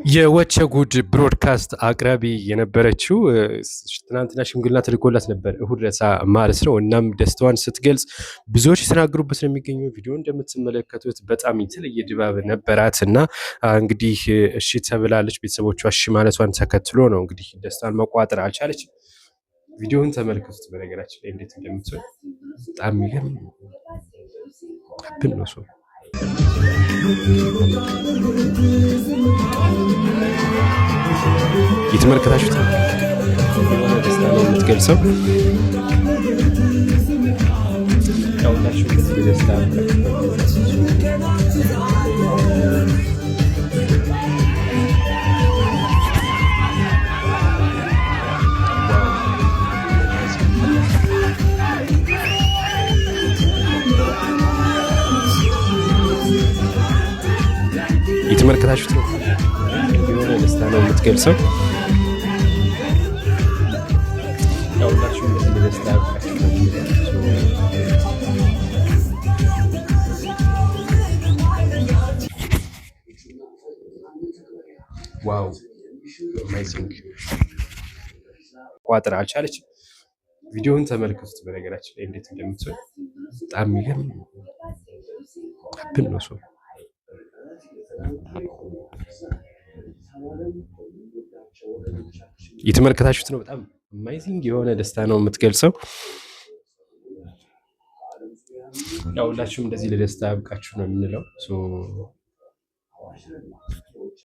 የወቸ ጉድ ብሮድካስት አቅራቢ የነበረችው ትናንትና ሽምግልና ተልኮላት ነበር እሁድ ዕለት ማለት ነው። እናም ደስታዋን ስትገልጽ ብዙዎች የተናገሩበት ነው የሚገኘው። ቪዲዮ እንደምትመለከቱት በጣም የተለየ ድባብ ነበራት እና እንግዲህ እሺ ተብላለች። ቤተሰቦቿ እሺ ማለቷን ተከትሎ ነው እንግዲህ ደስታን መቋጠር አልቻለችም። ቪዲዮውን ተመልከቱት። በነገራችን ላይ እንዴት እንደምትሆን በጣም የሚገርም ነው። ሰው የተመለከታችሁት ነው የሆነ ደስታ ነው የምትገልጸው። ያውላችሁ ደስታ የተመለከታችሁት ነው የሆነ ደስታ ነው የምትገልጸው። ያውላችሁ ደስታ ዋው አሜዚንግ ቋጥር አልቻለችም። ቪዲዮውን ተመልከቱት። በነገራችን ላይ እንዴት እንደምትሆን በጣም የሚገርም ነው። ሰው የተመለከታችሁት ነው። በጣም አሜዚንግ የሆነ ደስታ ነው የምትገልጸው። ያው ሁላችሁም እንደዚህ ለደስታ ያብቃችሁ ነው የምንለው።